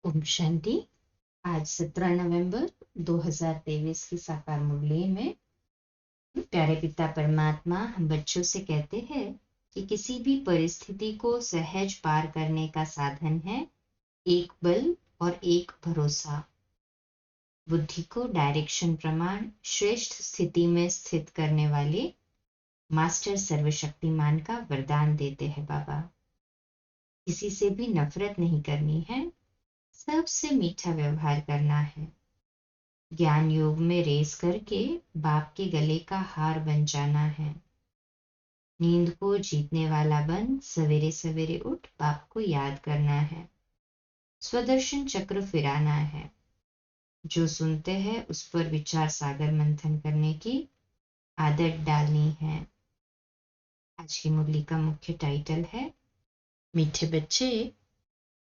ओम शांति। आज 17 नवंबर 2023 की साकार मुरली में प्यारे पिता परमात्मा हम बच्चों से कहते हैं कि किसी भी परिस्थिति को सहज पार करने का साधन है एक बल और एक भरोसा। बुद्धि को डायरेक्शन प्रमाण श्रेष्ठ स्थिति में स्थित करने वाले मास्टर सर्वशक्तिमान का वरदान देते हैं बाबा। किसी से भी नफरत नहीं करनी है, सबसे मीठा व्यवहार करना है। ज्ञान योग में रेस करके बाप के गले का हार बन जाना है। नींद को जीतने वाला बन सवेरे सवेरे उठ बाप को याद करना है। स्वदर्शन चक्र फिराना है। जो सुनते हैं उस पर विचार सागर मंथन करने की आदत डालनी है। आज की मुरली का मुख्य टाइटल है मीठे बच्चे,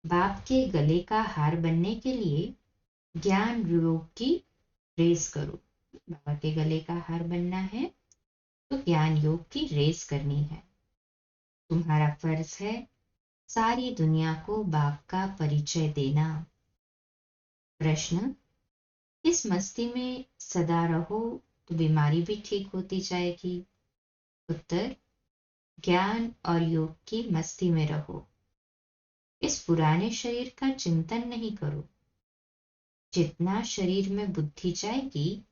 बाप के गले का हार बनने के लिए ज्ञान योग की रेस करो। बाबा के गले का हार बनना है तो ज्ञान योग की रेस करनी है। तुम्हारा फर्ज है सारी दुनिया को बाप का परिचय देना। प्रश्न, इस मस्ती में सदा रहो तो बीमारी भी ठीक होती जाएगी। उत्तर, ज्ञान और योग की मस्ती में रहो। इस पुराने शरीर का चिंतन नहीं करो। जितना शरीर में बुद्धि जाएगी,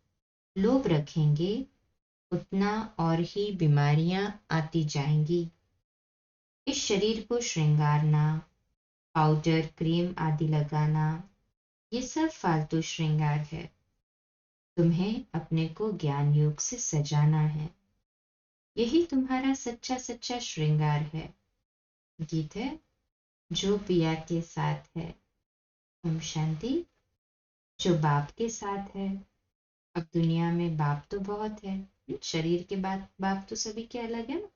लोभ रखेंगे, उतना और ही बीमारियां आती जाएंगी। इस शरीर को श्रृंगारना, पाउडर क्रीम आदि लगाना, ये सब फालतू श्रृंगार है। तुम्हें अपने को ज्ञान योग से सजाना है। यही तुम्हारा सच्चा सच्चा श्रृंगार है। गीत है जो पिया के साथ है। ओम शांति। जो बाप के साथ है। अब दुनिया में बाप तो बहुत है, शरीर के बाद बाप तो सभी के अलग है ना,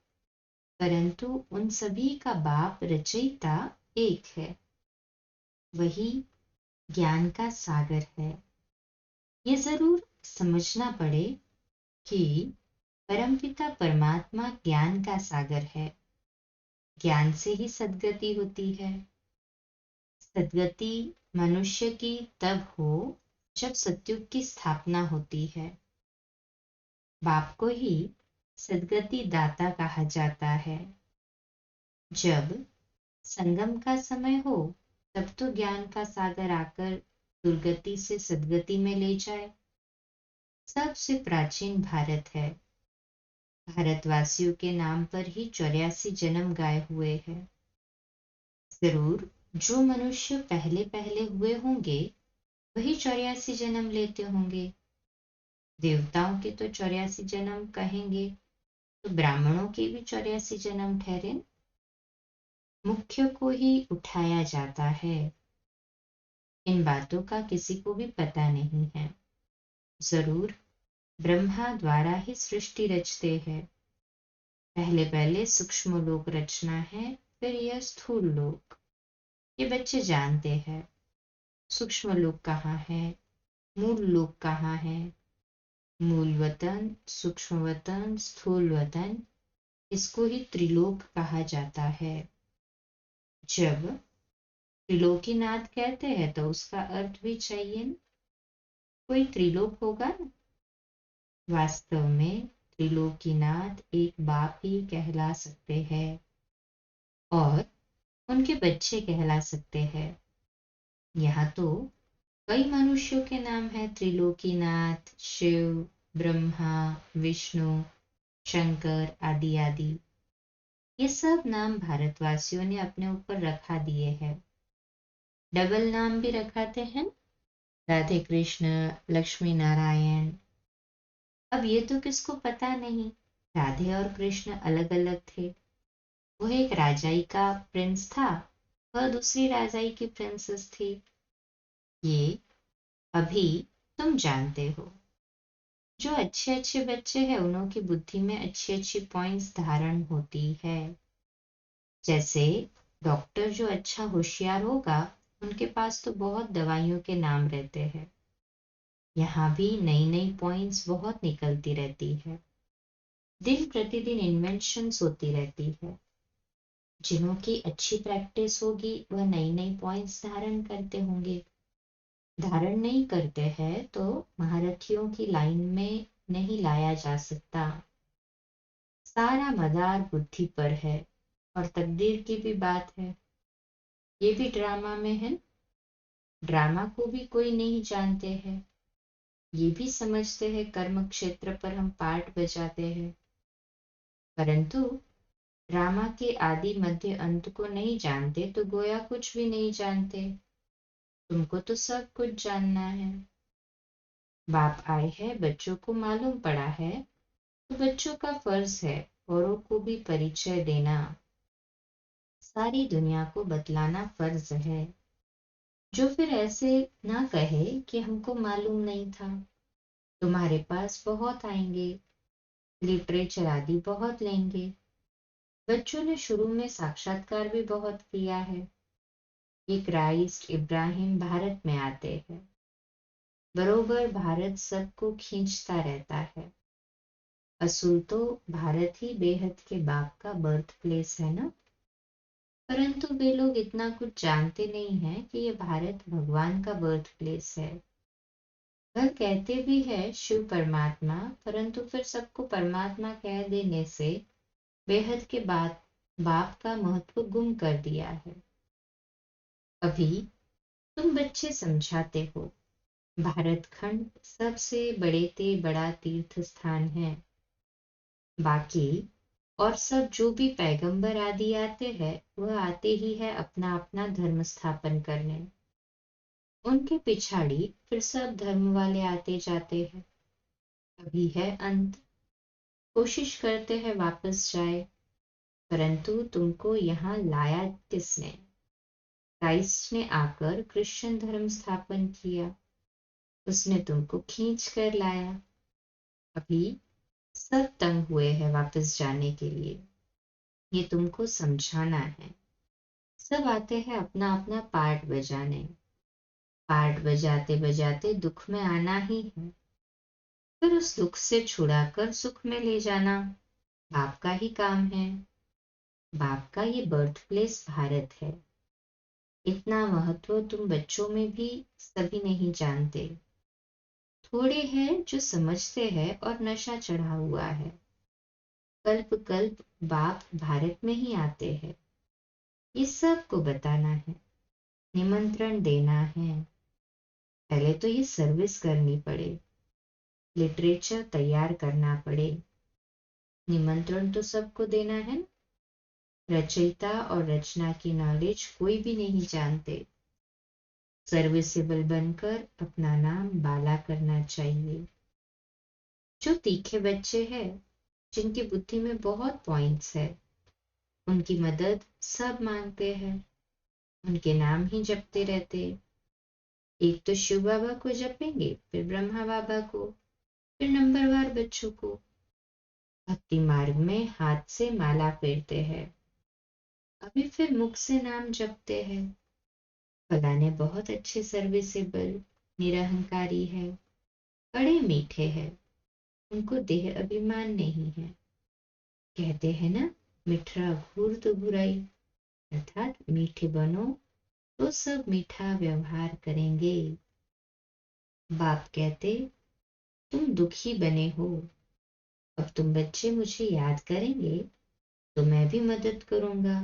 परंतु उन सभी का बाप रचयिता एक है। वही ज्ञान का सागर है। ये जरूर समझना पड़े कि परमपिता परमात्मा ज्ञान का सागर है। ज्ञान से ही सद्गति होती है। सद्गति मनुष्य की तब हो जब सतयुग की स्थापना होती है। बाप को ही सद्गति दाता कहा जाता है। जब संगम का समय हो तब तो ज्ञान का सागर आकर दुर्गति से सद्गति में ले जाए। सबसे प्राचीन भारत है। भारतवासियों के नाम पर ही 84 जन्म गाए हुए हैं। जरूर जो मनुष्य पहले पहले हुए होंगे वही 84 जन्म लेते होंगे। देवताओं के तो 84 जन्म कहेंगे, तो ब्राह्मणों के भी 84 जन्म ठहरे। मुख्य को ही उठाया जाता है। इन बातों का किसी को भी पता नहीं है। जरूर ब्रह्मा द्वारा ही सृष्टि रचते हैं। पहले पहले सूक्ष्म लोक रचना है, फिर यह स्थूल लोक। ये बच्चे जानते हैं सूक्ष्म लोक कहाँ है, मूल लोक कहाँ है। मूल वतन, सूक्ष्म वतन, स्थूल वतन, इसको ही त्रिलोक कहा जाता है। जब त्रिलोकीनाथ कहते हैं तो उसका अर्थ भी चाहिए ना, कोई त्रिलोक होगा ना। वास्तव में त्रिलोकीनाथ एक बाप ही कहला सकते हैं और उनके बच्चे कहला सकते हैं। यहाँ तो कई मनुष्यों के नाम है, त्रिलोकीनाथ, शिव, ब्रह्मा, विष्णु, शंकर आदि आदि। ये सब नाम भारतवासियों ने अपने ऊपर रखा दिए हैं। डबल नाम भी रखाते हैं, राधे कृष्ण, लक्ष्मी नारायण। अब ये तो किसको पता नहीं राधे और कृष्ण अलग अलग थे। वह एक राजाई का प्रिंस था, वह दूसरी राजाई की प्रिंसेस थी। ये अभी तुम जानते हो। जो अच्छे अच्छे बच्चे हैं उन्हों की बुद्धि में अच्छी अच्छी पॉइंट्स धारण होती है। जैसे डॉक्टर जो अच्छा होशियार होगा उनके पास तो बहुत दवाइयों के नाम रहते हैं। यहाँ भी नई नई पॉइंट्स बहुत निकलती रहती है। दिन प्रतिदिन इन्वेंशंस होती रहती है। जिन्हों की अच्छी प्रैक्टिस होगी वह नई नई पॉइंट्स धारण करते होंगे। धारण नहीं करते हैं तो महारथियों की लाइन में नहीं लाया जा सकता। सारा मदार बुद्धि पर है और तकदीर की भी बात है। ये भी ड्रामा में है। ड्रामा को भी कोई नहीं जानते हैं। ये भी समझते हैं कर्म क्षेत्र पर हम पार्ट बजाते हैं, परंतु ड्रामा के आदि मध्य अंत को नहीं जानते तो गोया कुछ भी नहीं जानते। तुमको तो सब कुछ जानना है। बाप आए हैं, बच्चों को मालूम पड़ा है, तो बच्चों का फर्ज है औरों को भी परिचय देना। सारी दुनिया को बतलाना फर्ज है। जो फिर ऐसे ना कहे कि हमको मालूम नहीं था। तुम्हारे पास बहुत आएंगे, लिटरेचर आदि बहुत लेंगे। बच्चों ने शुरू में साक्षात्कार भी बहुत किया है। ये क्राइस्ट इब्राहिम भारत में आते हैं। बरोबर भारत सबको खींचता रहता है। असूल तो भारत ही बेहद के बाप का बर्थ प्लेस है ना। परंतु वे लोग इतना कुछ जानते नहीं है कि ये भारत भगवान का बर्थ प्लेस है। वह कहते भी है शिव परमात्मा, परंतु फिर सबको परमात्मा कह देने से बेहद के बाप का महत्व गुम कर दिया है। अभी तुम बच्चे समझाते हो भारत खंड सबसे बड़ा तीर्थ स्थान है। बाकी और सब जो भी पैगंबर आदि आते हैं वह आते ही है अपना अपना धर्म स्थापन करने। उनके पिछाड़ी फिर सब धर्म वाले आते जाते हैं। अभी है अंत। कोशिश करते हैं वापस जाए, परंतु तुमको यहाँ लाया किसने? क्राइस्ट ने आकर क्रिश्चियन धर्म स्थापन किया। उसने तुमको खींच कर लाया। अभी सब तंग हुए हैं वापस जाने के लिए। ये तुमको समझाना है। सब आते हैं अपना अपना पार्ट बजाने। पार्ट बजाते बजाते दुख में आना ही है, फिर उस दुख से छुड़ाकर सुख में ले जाना बाप का ही काम है। बाप का ये बर्थ प्लेस भारत है। इतना महत्व तुम बच्चों में भी सभी नहीं जानते। थोड़े हैं जो समझते हैं और नशा चढ़ा हुआ है। कल्प कल्प बाप भारत में ही आते हैं। ये सबको बताना है, निमंत्रण देना है। पहले तो ये सर्विस करनी पड़े, लिटरेचर तैयार करना पड़े। निमंत्रण तो सबको देना है। रचयिता और रचना की नॉलेज कोई भी नहीं जानते। सर्विसेबल बनकर अपना नाम बाला करना चाहिए। जो तीखे बच्चे हैं, जिनकी बुद्धि में बहुत पॉइंट्स है, उनकी मदद सब मांगते हैं। उनके नाम ही जपते रहते। एक तो शिव बाबा को जपेंगे, फिर ब्रह्मा बाबा को, फिर नंबरवार बच्चों को। भक्ति मार्ग में हाथ से माला फेरते हैं, अभी फिर मुख से नाम जपते हैं। फलाने बहुत अच्छे सर्विसेबल निरहंकारी है, बड़े मीठे हैं, उनको देह अभिमान नहीं है। कहते हैं ना, मिठरा घूर तो बुराई, अर्थात मीठे बनो तो सब मीठा व्यवहार करेंगे। बाप कहते तुम दुखी बने हो, अब तुम बच्चे मुझे याद करेंगे तो मैं भी मदद करूंगा।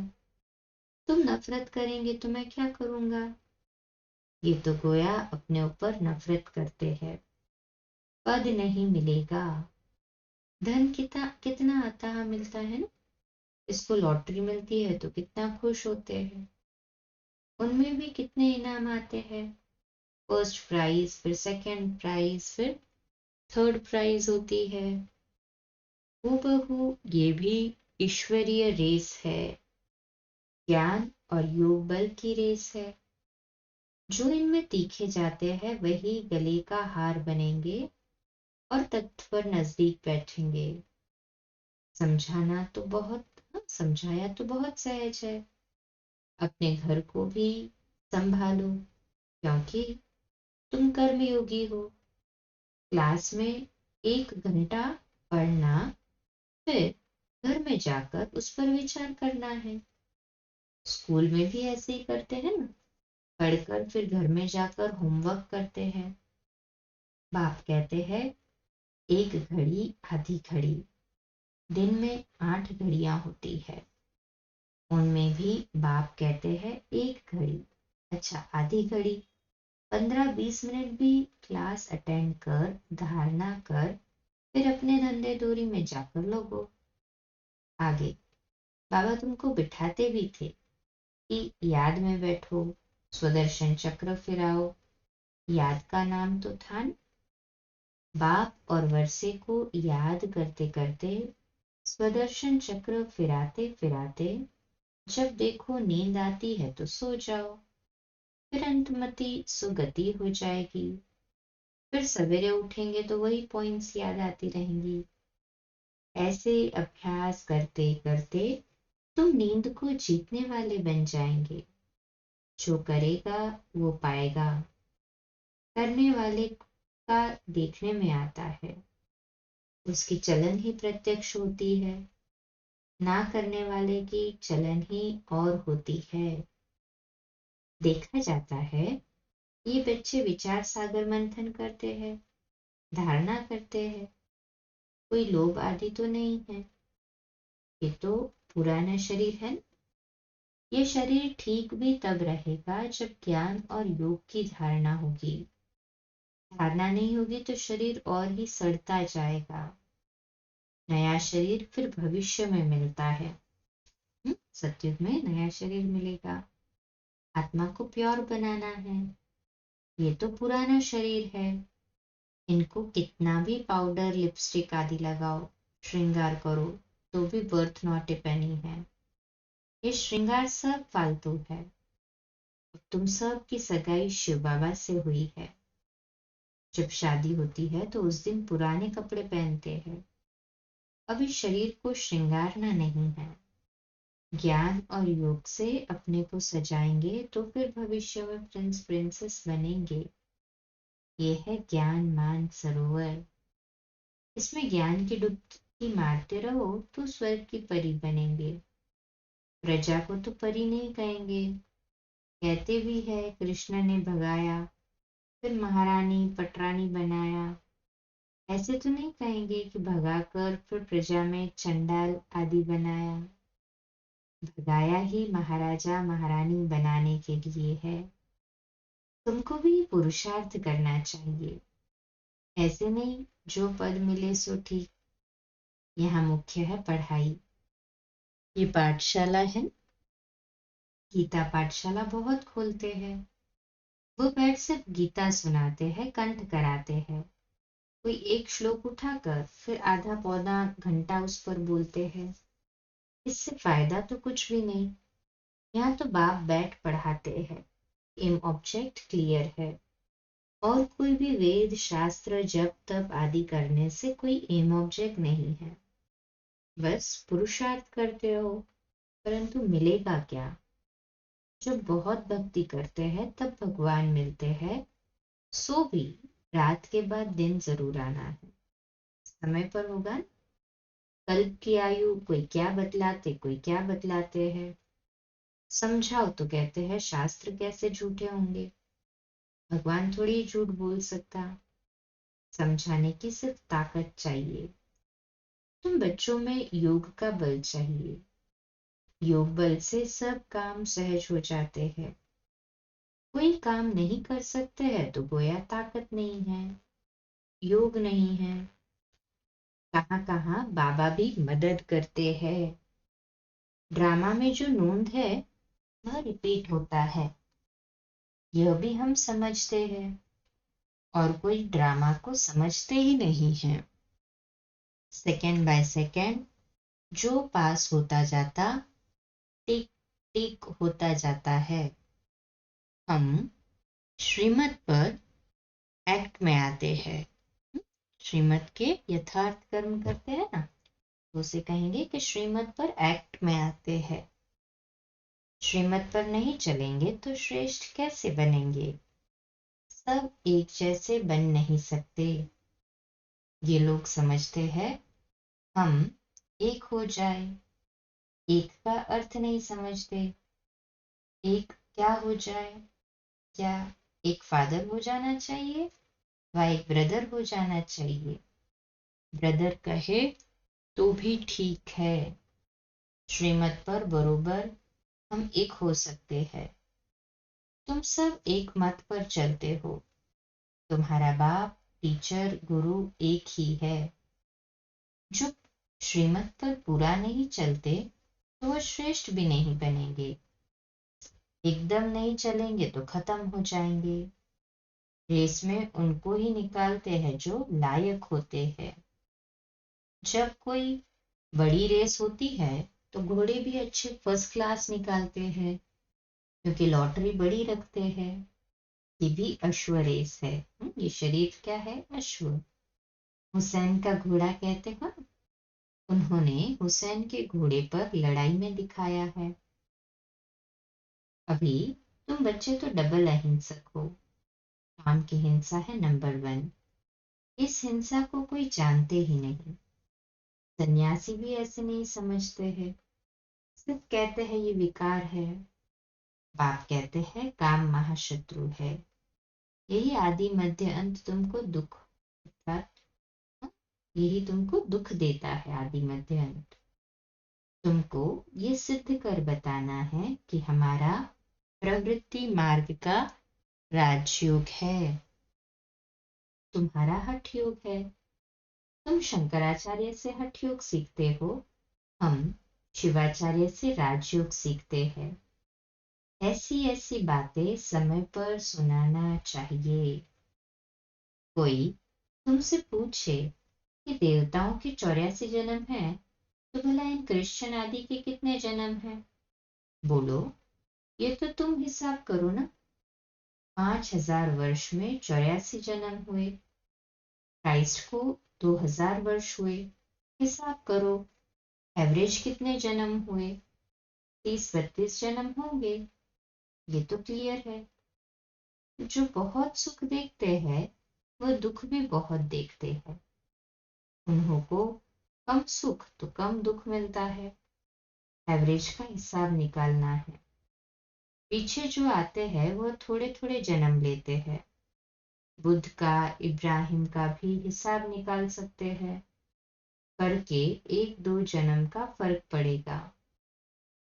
तुम नफरत करेंगे तो मैं क्या करूंगा? ये तो गोया अपने ऊपर नफरत करते हैं। पद नहीं मिलेगा। धन कितना कितना अतः मिलता है ना। इसको लॉटरी मिलती है तो कितना खुश होते हैं। उनमें भी कितने इनाम आते हैं। फर्स्ट प्राइज, फिर सेकंड प्राइज, फिर थर्ड प्राइज होती है। हूबहू ये भी ईश्वरीय रेस है, ज्ञान और योग बल की रेस है। जो इनमें तीखे जाते हैं वही गले का हार बनेंगे और तख्त पर नजदीक बैठेंगे। समझाना तो बहुत, समझाया तो बहुत सहज है। अपने घर को भी संभालो, क्योंकि तुम कर्मयोगी हो। क्लास में 1 घंटा पढ़ना, फिर घर में जाकर उस पर विचार करना है। स्कूल में भी ऐसे ही करते हैं ना, पढ़कर फिर घर में जाकर होमवर्क करते हैं। बाप कहते हैं एक घड़ी आधी घड़ी, दिन में 8 घड़ियां होती है, उनमें भी बाप कहते हैं एक घड़ी, अच्छा आधी घड़ी, 15-20 मिनट भी क्लास अटेंड कर, धारणा कर, फिर अपने धंधे दूरी में जाकर लोगो। आगे बाबा तुमको बिठाते भी थे कि याद में बैठो, स्वदर्शन चक्र फिराओ, याद का नाम तो था न। बाप और वर्षे को याद करते करते, स्वदर्शन चक्र फिराते फिराते, जब देखो नींद आती है तो सो जाओ, फिर अंतमति सुगति हो जाएगी, फिर सवेरे उठेंगे तो वही पॉइंट्स याद आती रहेंगी। ऐसे अभ्यास करते करते तुम नींद को जीतने वाले बन जाएंगे। जो करेगा वो पाएगा, करने वाले का देखने में आता है, उसकी चलन ही प्रत्यक्ष होती है, ना करने वाले की चलन ही और होती है। देखा जाता है ये बच्चे विचार सागर मंथन करते हैं, धारणा करते हैं, कोई लोभ आदि तो नहीं है, ये तो पुराना शरीर है। ये शरीर ठीक भी तब रहेगा जब ज्ञान और योग की धारणा होगी। धारणा नहीं होगी तो शरीर और ही सड़ता जाएगा। नया शरीर फिर भविष्य में मिलता है। सतयुग में नया शरीर मिलेगा, आत्मा को प्योर बनाना है। ये तो पुराना शरीर है, इनको कितना भी पाउडर लिपस्टिक आदि लगाओ, श्रृंगार करो, तो भी बर्थ नॉट ए पेनी है। ये श्रृंगार सब फालतू है। तुम सब की सगाई शिव बाबा से हुई है। जब शादी होती है तो उस दिन पुराने कपड़े पहनते हैं। अभी शरीर को श्रृंगारना नहीं है। ज्ञान और योग से अपने को सजाएंगे तो फिर भविष्य में प्रिंस प्रिंसेस बनेंगे। ये है ज्ञान मान सरोवर। इसमें ज्ञान की डुबकी मारते रहो तो स्वर्ग की परी बनेंगे। प्रजा को तो परी नहीं कहेंगे, कहते भी है कृष्ण ने भगाया फिर महारानी पटरानी बनाया। ऐसे तो नहीं कहेंगे कि भगाकर फिर प्रजा में चंडाल आदि बनाया। भगाया ही महाराजा महारानी बनाने के लिए है। तुमको भी पुरुषार्थ करना चाहिए, ऐसे नहीं जो पद मिले सो ठीक। यहाँ मुख्य है पढ़ाई। ये पाठशाला है, गीता पाठशाला बहुत खोलते हैं। वो बैठ सिर्फ गीता सुनाते हैं, कंठ कराते हैं। कोई एक श्लोक उठाकर फिर आधा पौधा घंटा उस पर बोलते हैं। इससे फायदा तो कुछ भी नहीं। यहाँ तो बाप बैठ पढ़ाते हैं, एम ऑब्जेक्ट क्लियर है। और कोई भी वेद शास्त्र जप तप आदि करने से कोई एम ऑब्जेक्ट नहीं है। बस पुरुषार्थ करते रहो, परंतु मिलेगा क्या? जब बहुत भक्ति करते हैं तब भगवान मिलते हैं। सो भी रात के बाद दिन जरूर आना है, समय पर होगा। कल्प की आयु कोई क्या बतलाते कोई क्या बतलाते हैं। समझाओ तो कहते हैं शास्त्र कैसे झूठे होंगे। भगवान थोड़ी झूठ बोल सकता। समझाने की सिर्फ ताकत चाहिए। तुम बच्चों में योग का बल चाहिए। योग बल से सब काम सहज हो जाते हैं। कोई काम नहीं कर सकते हैं तो गोया ताकत नहीं है, योग नहीं है। कहाँ कहाँ बाबा भी मदद करते हैं। ड्रामा में जो नोंद है वह रिपीट होता है, यह भी हम समझते हैं। और कोई ड्रामा को समझते ही नहीं है। सेकेंड बाय सेकेंड जो पास होता जाता, टिक टिक होता जाता है। हम श्रीमत पर एक्ट में आते हैं। श्रीमत के यथार्थ कर्म करते हैं ना, तो उसे कहेंगे कि श्रीमत पर एक्ट में आते हैं। श्रीमत पर नहीं चलेंगे तो श्रेष्ठ कैसे बनेंगे? सब एक जैसे बन नहीं सकते। ये लोग समझते हैं हम एक हो जाए, एक का अर्थ नहीं समझते। एक क्या हो जाए? क्या एक फादर हो जाना चाहिए व एक ब्रदर हो जाना चाहिए? ब्रदर कहे तो भी ठीक है, श्रीमत पर बरोबर हम एक हो सकते हैं। तुम सब एक मत पर चलते हो, तुम्हारा बाप, टीचर, गुरु एक ही है। जो श्रीमत पर पूरा नहीं चलते तो वो श्रेष्ठ भी नहीं बनेंगे। एकदम नहीं चलेंगे तो खत्म हो जाएंगे। रेस में उनको ही निकालते हैं जो लायक होते हैं। जब कोई बड़ी रेस होती है तो घोड़े भी अच्छे फर्स्ट क्लास निकालते हैं, क्योंकि लॉटरी बड़ी रखते हैं। ये भी अश्व रेस है। ये शरीर क्या है? अश्व। हुसैन का घोड़ा कहते हो, उन्होंने हुसैन के घोड़े पर लड़ाई में दिखाया है। अभी तुम बच्चे तो डबल अहिंसक हो। काम की हिंसा है नंबर 1। इस हिंसा को कोई जानते ही नहीं। सन्यासी भी ऐसे नहीं समझते हैं, सिर्फ कहते हैं ये विकार है। बाप कहते हैं काम महाशत्रु है। यही आदि मध्य अंत तुमको दुख, अर्थात यही तुमको दुख देता है। आदि मध्य अंत तुमको ये सिद्ध कर बताना है कि हमारा प्रवृत्ति मार्ग का राजयोग है, तुम्हारा हठ योग है। तुम शंकराचार्य से हठ योग सीखते हो, हम शिवाचार्य से राजयोग सीखते हैं। ऐसी ऐसी बातें समय पर सुनाना चाहिए। कोई तुमसे पूछे कि देवताओं के 84 जन्म हैं, तो भला इन क्रिश्चियन आदि के कितने जन्म हैं? बोलो, ये तो तुम हिसाब करो ना। 5000 वर्ष में 84 जन्म हुए, क्राइस्ट को 2000 वर्ष हुए। हिसाब करो, एवरेज कितने जन्म हुए? 30-32 जन्म होंगे। ये तो क्लियर है। जो बहुत सुख देखते हैं वह दुख भी बहुत देखते हैं। उन्हों को कम सुख तो कम दुख मिलता है। एवरेज का हिसाब निकालना है। पीछे जो आते हैं वह थोड़े थोड़े जन्म लेते हैं। बुद्ध का, इब्राहिम का भी हिसाब निकाल सकते हैं, करके 1-2 जन्म का फर्क पड़ेगा।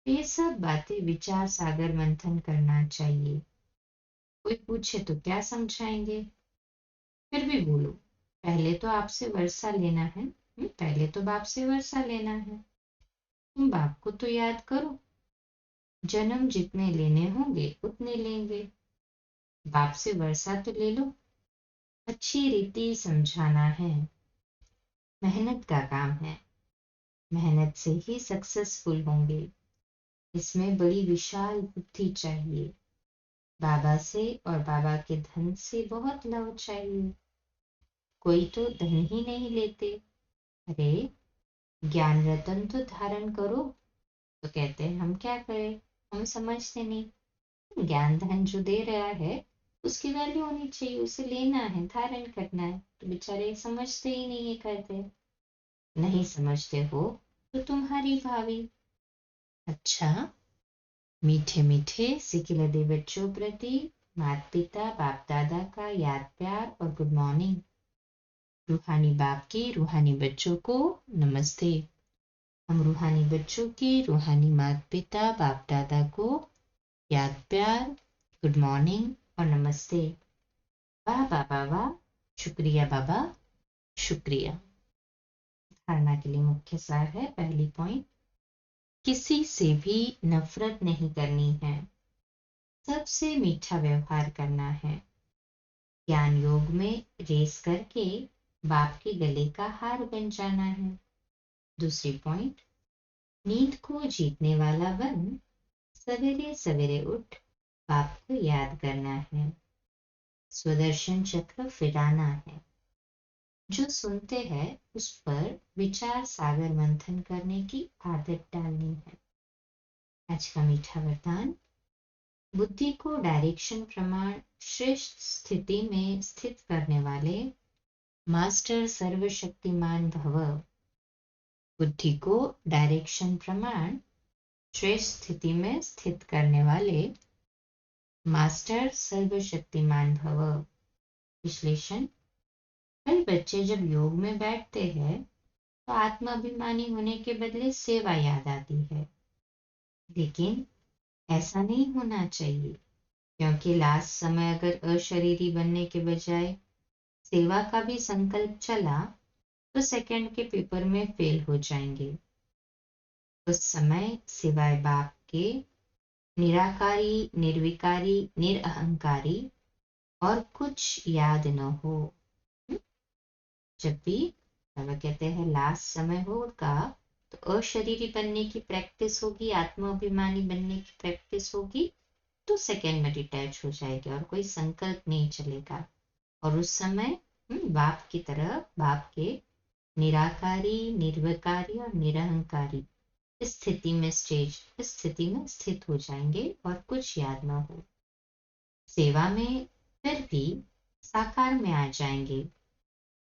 ये सब बातें विचार सागर मंथन करना चाहिए। कोई पूछे तो क्या समझाएंगे? फिर भी बोलो, पहले तो आपसे वर्षा लेना है। पहले तो बाप से वर्षा लेना है। तुम बाप को तो याद करो। जन्म जितने लेने होंगे उतने लेंगे। बाप से वर्षा तो ले लो। अच्छी रीति समझाना है। मेहनत का काम है, मेहनत से ही सक्सेसफुल होंगे। इसमें बड़ी विशाल बुद्धि चाहिए। बाबा से और बाबा के धन से बहुत लव चाहिए। कोई तो धन ही नहीं लेते। अरे ज्ञान रतन तो धारण करो, तो कहते हैं हम क्या करें, हम समझते नहीं। ज्ञान धन जो दे रहा है उसकी वैल्यू होनी चाहिए, उसे लेना है, धारण करना है। तो बेचारे समझते ही नहीं है, कहते नहीं समझते हो तो तुम्हारी भावी। अच्छा, मीठे मीठे सिकिलदे बच्चों प्रति माता पिता बाप दादा का याद प्यार और गुड मॉर्निंग। रूहानी बाप की रूहानी बच्चों को नमस्ते। हम रूहानी बच्चों की रूहानी माता पिता बाप दादा को याद प्यार, गुड मॉर्निंग और नमस्ते। वाह बाबा वाह, शुक्रिया बाबा, शुक्रिया। धारणा के लिए मुख्य सार है। पहली पॉइंट, किसी से भी नफरत नहीं करनी है, सबसे मीठा व्यवहार करना है। ज्ञान योग में रेस करके बाप के गले का हार बन जाना है। दूसरी पॉइंट, नींद को जीतने वाला बन सवेरे सवेरे उठ बाप को याद करना है। स्वदर्शन चक्र फिराना है। जो सुनते हैं उस पर विचार सागर मंथन करने की आदत डालनी है। आज का मीठा वरदान, बुद्धि को डायरेक्शन प्रमाण श्रेष्ठ स्थिति में स्थित करने वाले मास्टर सर्वशक्तिमान भव। बुद्धि को डायरेक्शन प्रमाण श्रेष्ठ स्थिति में स्थित करने वाले मास्टर सर्वशक्तिमान भव। विश्लेषण। कई बच्चे जब योग में बैठते हैं तो आत्माभिमानी होने के बदले सेवा याद आती है, लेकिन ऐसा नहीं होना चाहिए, क्योंकि लास्ट समय अगर अशरीरी बनने के बजाय सेवा का भी संकल्प चला तो सेकंड के पेपर में फेल हो जाएंगे। उस समय सिवाय बाप के निराकारी, निर्विकारी, निरअहंकारी और कुछ याद न हो। जब भी बाबा कहते हैं लास्ट समय होगा तो अशरीरी बनने की प्रैक्टिस होगी, आत्माभिमानी बनने की प्रैक्टिस होगी, तो सेकंड में डिटैच हो जाएगी और कोई संकल्प नहीं चलेगा। और उस समय बाप की तरह, बाप के निराकारी, निर्विकारी और निरहंकारी स्थिति में स्थित हो जाएंगे और कुछ याद ना हो। सेवा में फिर भी साकार में आ जाएंगे।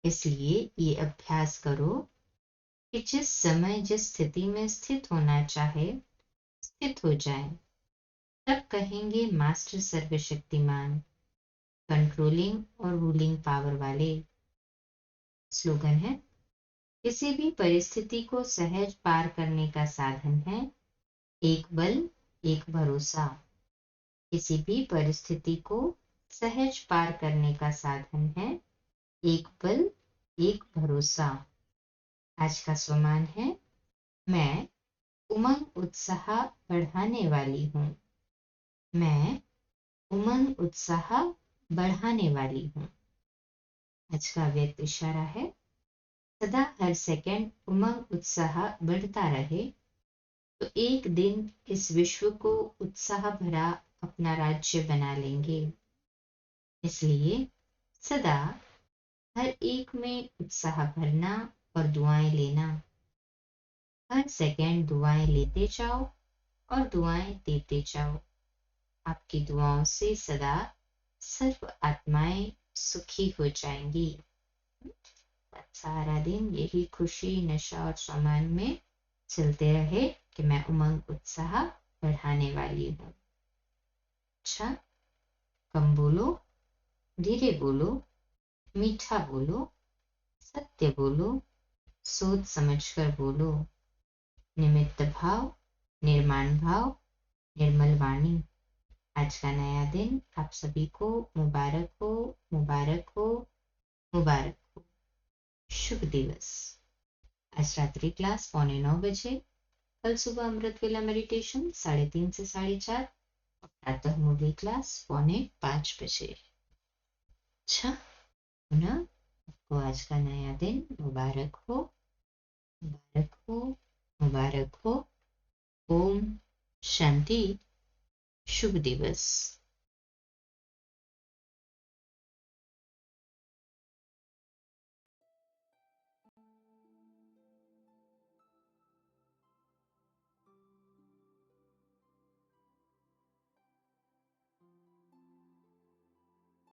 इसलिए ये अभ्यास करो कि जिस समय जिस स्थिति में स्थित होना चाहे स्थित हो जाए। तब कहेंगे मास्टर सर्वशक्तिमान, कंट्रोलिंग और रूलिंग पावर वाले। स्लोगन है, किसी भी परिस्थिति को सहज पार करने का साधन है एक बल, एक भरोसा। किसी भी परिस्थिति को सहज पार करने का साधन है एक बल, एक भरोसा। आज का स्वमान है, मैं उमंग उत्साह बढ़ाने वाली हूँ। मैं उमंग उत्साह बढ़ाने वाली हूँ। आज का व्यक्त इशारा है, सदा हर सेकंड उमंग उत्साह बढ़ता रहे तो एक दिन इस विश्व को उत्साह भरा अपना राज्य बना लेंगे। इसलिए सदा हर एक में उत्साह भरना और दुआएं लेना। हर सेकंड दुआएं लेते जाओ और दुआएं देते जाओ। आपकी दुआओं से सदा सर्व आत्माएं सुखी हो जाएंगी। सारा दिन यही खुशी, नशा और सम्मान में चलते रहे कि मैं उमंग उत्साह बढ़ाने वाली हूँ। अच्छा, कम बोलो, धीरे बोलो, मीठा बोलो, सत्य बोलो, सोच समझकर बोलो। निमित्त भाव, निर्माण भाव, निर्मल वाणी। आज का नया दिन आप सभी को मुबारक हो, मुबारक हो, मुबारक हो। शुभ दिवस। आज रात्रि क्लास 8:45 बजे, कल सुबह अमृत वेला मेडिटेशन 3:30 से 4:30 और प्रातः मुरली क्लास 4:45 बजे। अच्छा, पुनः आपको आज का नया दिन मुबारक हो, मुबारक हो, मुबारक हो। ओम शांति। शुभ दिवस।